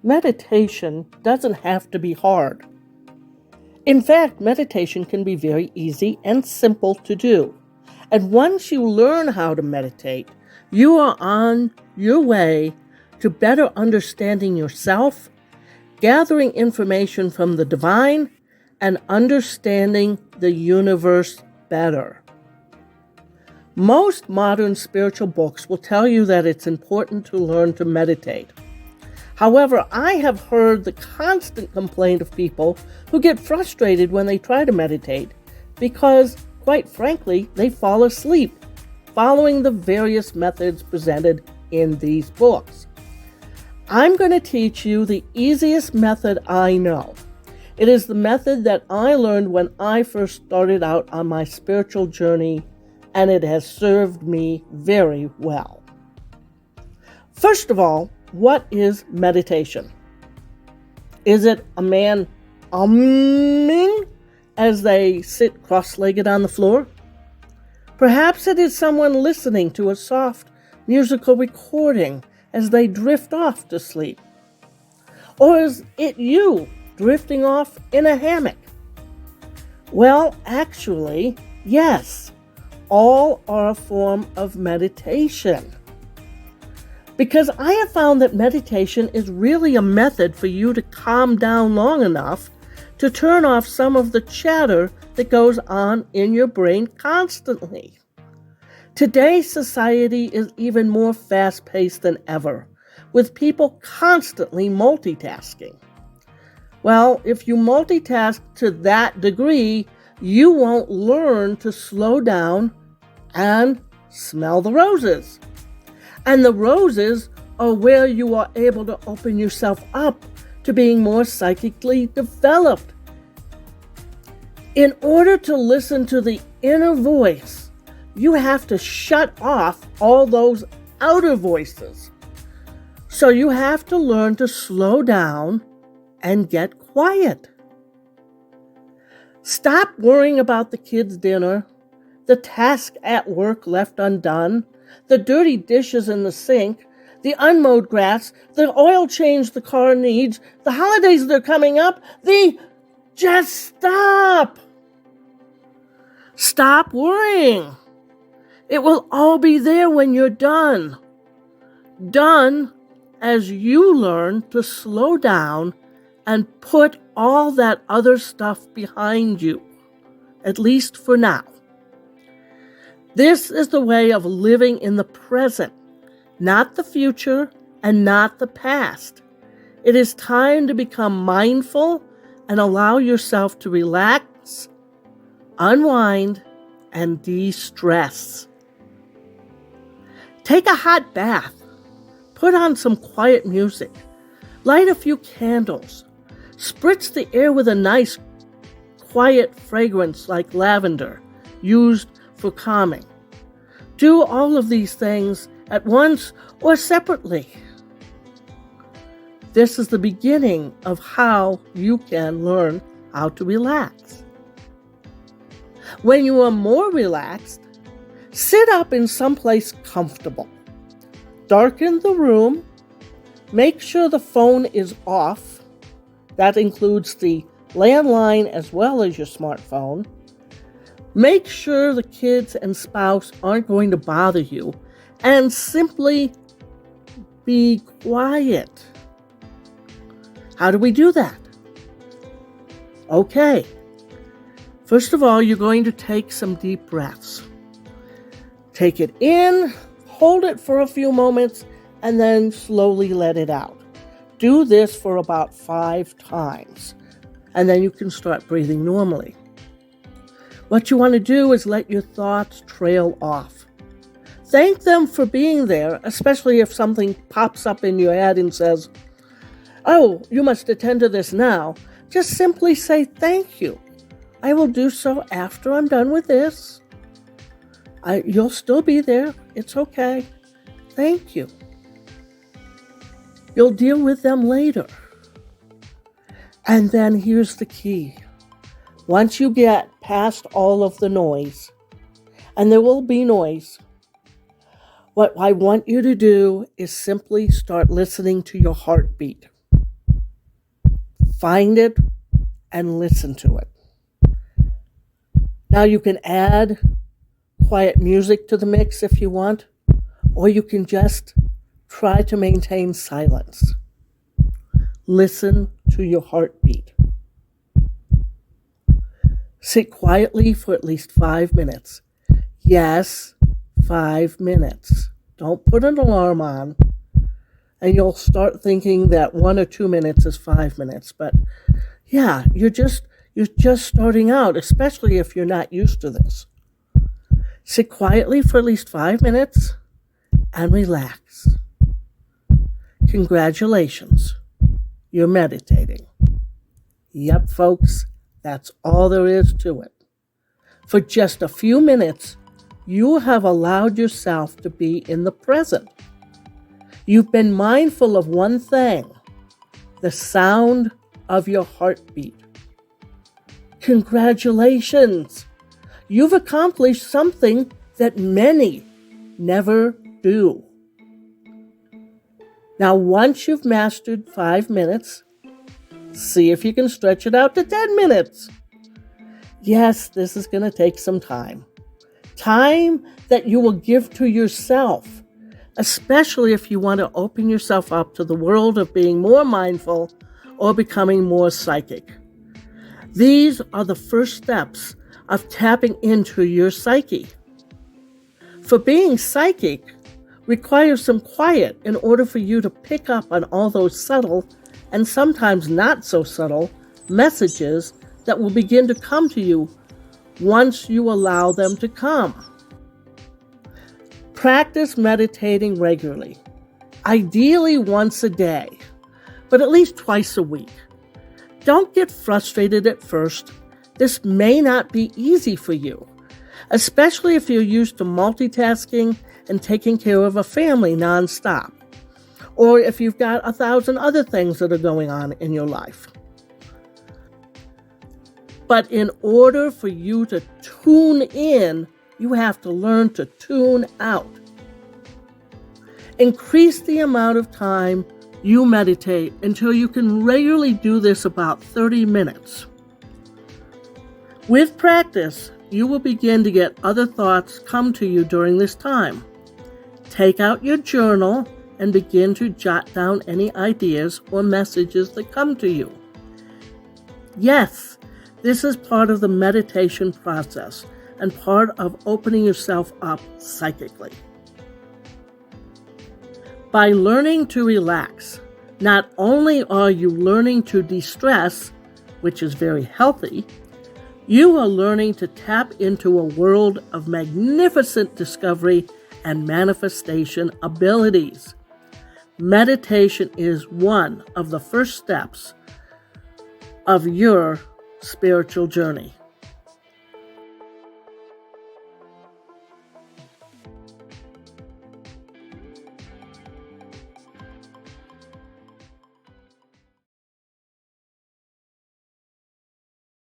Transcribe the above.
meditation doesn't have to be hard. In fact, meditation can be very easy and simple to do. And once you learn how to meditate, you are on your way to better understanding yourself, gathering information from the divine, and understanding the universe better. Most modern spiritual books will tell you that it's important to learn to meditate. However, I have heard the constant complaint of people who get frustrated when they try to meditate because, quite frankly, they fall asleep following the various methods presented in these books. I'm going to teach you the easiest method I know. It is the method that I learned when I first started out on my spiritual journey, and it has served me very well. First of all, what is meditation? Is it a man umming as they sit cross-legged on the floor? Perhaps it is someone listening to a soft musical recording as they drift off to sleep. Or is it you drifting off in a hammock? Well, actually, yes, all are a form of meditation. Because I have found that meditation is really a method for you to calm down long enough to turn off some of the chatter that goes on in your brain constantly. Today's society is even more fast-paced than ever, with people constantly multitasking. Well, if you multitask to that degree, you won't learn to slow down and smell the roses. And the roses are where you are able to open yourself up to being more psychically developed. In order to listen to the inner voice, you have to shut off all those outer voices. So you have to learn to slow down and get quiet. Stop worrying about the kids' dinner, the task at work left undone, the dirty dishes in the sink, the unmowed grass, the oil change the car needs, the holidays that are coming up, Just stop! Stop worrying. It will all be there when you're done. Done as you learn to slow down and put all that other stuff behind you, at least for now. This is the way of living in the present, not the future and not the past. It is time to become mindful and allow yourself to relax, unwind, and de-stress. Take a hot bath. Put on some quiet music. Light a few candles. Spritz the air with a nice, quiet fragrance like lavender, used for calming. Do all of these things at once or separately. This is the beginning of how you can learn how to relax. When you are more relaxed, sit up in someplace comfortable. Darken the room. Make sure the phone is off. That includes the landline as well as your smartphone. Make sure the kids and spouse aren't going to bother you, and simply be quiet. How do we do that? Okay. First of all, you're going to take some deep breaths. Take it in, hold it for a few moments, and then slowly let it out. Do this for about 5 times, and then you can start breathing normally. What you want to do is let your thoughts trail off. Thank them for being there, especially if something pops up in your head and says, "Oh, you must attend to this now." Just simply say, "Thank you. I will do so after I'm done with this. You'll still be there. It's okay. Thank you." You'll deal with them later. And then here's the key. Once you get past all of the noise, and there will be noise, what I want you to do is simply start listening to your heartbeat. Find it and listen to it. Now you can add quiet music to the mix if you want, or you can just try to maintain silence. Listen to your heartbeat. Sit quietly for at least 5 minutes. Yes, 5 minutes. Don't put an alarm on, and you'll start thinking that 1 or 2 minutes is 5 minutes. But yeah, you're just starting out, especially if you're not used to this. Sit quietly for at least 5 minutes and relax. Congratulations, you're meditating. Yep, folks, that's all there is to it. For just a few minutes, you have allowed yourself to be in the present. You've been mindful of one thing, the sound of your heartbeat. Congratulations! You've accomplished something that many never do. Now, once you've mastered 5 minutes, see if you can stretch it out to 10 minutes. Yes, this is going to take some time. Time that you will give to yourself, especially if you want to open yourself up to the world of being more mindful or becoming more psychic. These are the first steps of tapping into your psyche. For being psychic requires some quiet in order for you to pick up on all those subtle and sometimes not so subtle messages that will begin to come to you once you allow them to come. Practice meditating regularly, ideally once a day, but at least twice a week. Don't get frustrated at first. This may not be easy for you, especially if you're used to multitasking and taking care of a family nonstop, or if you've got 1,000 other things that are going on in your life. But in order for you to tune in, you have to learn to tune out. Increase the amount of time you meditate until you can regularly do this about 30 minutes. With practice, you will begin to get other thoughts come to you during this time. Take out your journal and begin to jot down any ideas or messages that come to you. Yes, this is part of the meditation process and part of opening yourself up psychically. By learning to relax, not only are you learning to de-stress, which is very healthy, you are learning to tap into a world of magnificent discovery and manifestation abilities. Meditation is one of the first steps of your spiritual journey.